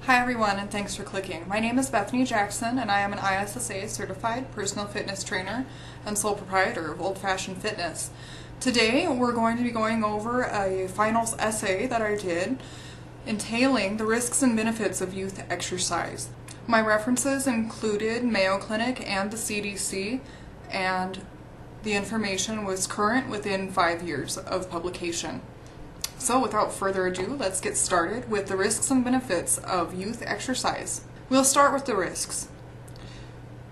Hi everyone, and thanks for clicking. My name is Bethany Jackson and I am an ISSA certified personal fitness trainer and sole proprietor of Old Fashioned Fitness. Today we're going to be going over a finals essay that I did entailing the risks and benefits of youth exercise. My references included Mayo Clinic and the CDC, and the information was current within 5 years of publication. So without further ado, let's get started with the risks and benefits of youth exercise. We'll start with the risks.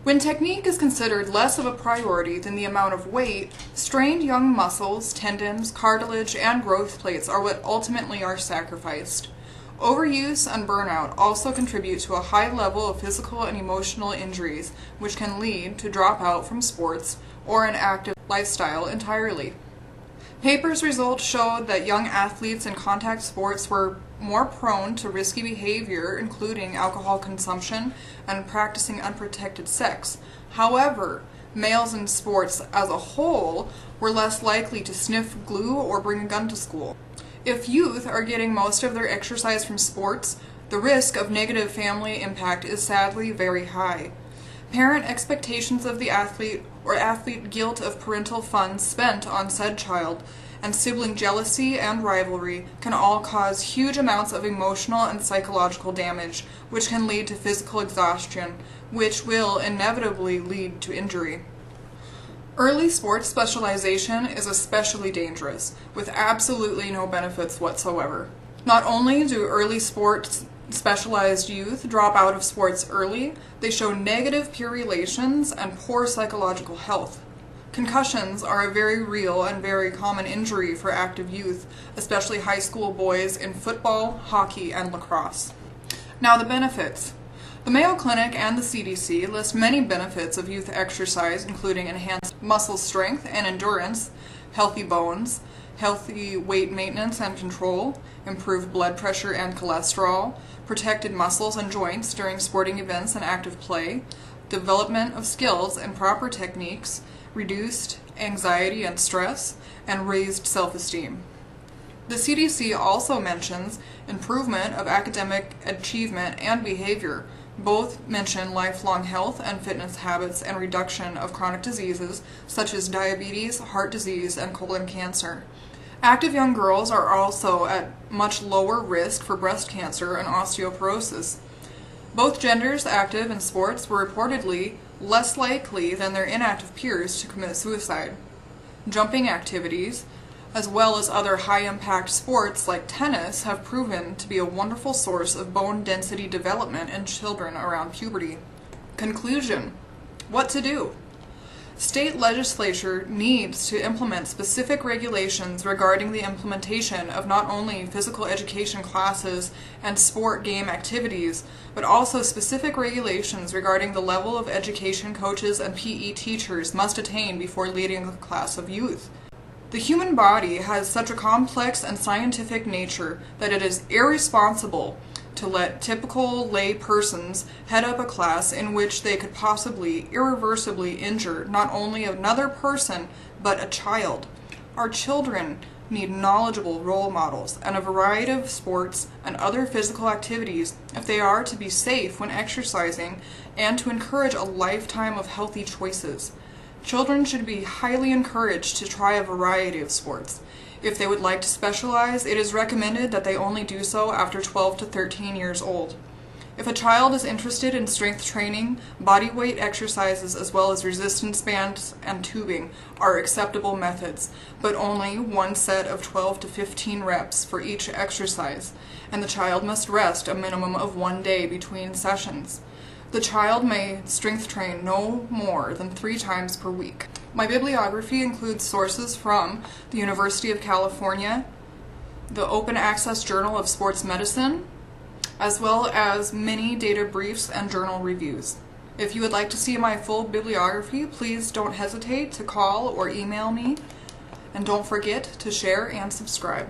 When technique is considered less of a priority than the amount of weight, strained young muscles, tendons, cartilage, and growth plates are what ultimately are sacrificed. Overuse and burnout also contribute to a high level of physical and emotional injuries, which can lead to dropout from sports or an active lifestyle entirely. Papers' results showed that young athletes in contact sports were more prone to risky behavior, including alcohol consumption and practicing unprotected sex. However, males in sports as a whole were less likely to sniff glue or bring a gun to school. If youth are getting most of their exercise from sports, the risk of negative family impact is sadly very high. Parent expectations of the athlete or athlete guilt of parental funds spent on said child, and sibling jealousy and rivalry can all cause huge amounts of emotional and psychological damage, which can lead to physical exhaustion, which will inevitably lead to injury. Early sports specialization is especially dangerous, with absolutely no benefits whatsoever. Not only do early sports specialized youth drop out of sports early, they show negative peer relations and poor psychological health. Concussions are a very real and very common injury for active youth, especially high school boys in football, hockey, and lacrosse. Now the benefits. The Mayo Clinic and the CDC list many benefits of youth exercise, including enhanced muscle strength and endurance, healthy bones, healthy weight maintenance and control, improved blood pressure and cholesterol, protected muscles and joints during sporting events and active play, development of skills and proper techniques, reduced anxiety and stress, and raised self-esteem. The CDC also mentions improvement of academic achievement and behavior. Both mention lifelong health and fitness habits and reduction of chronic diseases such as diabetes, heart disease, and colon cancer. Active young girls are also at much lower risk for breast cancer and osteoporosis. Both genders active in sports were reportedly less likely than their inactive peers to commit suicide. Jumping activities, as well as other high-impact sports like tennis, have proven to be a wonderful source of bone density development in children around puberty. Conclusion: what to do? State legislature needs to implement specific regulations regarding the implementation of not only physical education classes and sport game activities, but also specific regulations regarding the level of education coaches and PE teachers must attain before leading a class of youth. The human body has such a complex and scientific nature that it is irresponsible to let typical lay persons head up a class in which they could possibly irreversibly injure not only another person, but a child. Our children need knowledgeable role models and a variety of sports and other physical activities if they are to be safe when exercising and to encourage a lifetime of healthy choices. Children should be highly encouraged to try a variety of sports. If they would like to specialize, it is recommended that they only do so after 12 to 13 years old. If a child is interested in strength training, body weight exercises as well as resistance bands and tubing are acceptable methods, but only one set of 12 to 15 reps for each exercise, and the child must rest a minimum of 1 day between sessions. The child may strength train no more than 3 times per week. My bibliography includes sources from the University of California, the Open Access Journal of Sports Medicine, as well as many data briefs and journal reviews. If you would like to see my full bibliography, please don't hesitate to call or email me, and don't forget to share and subscribe.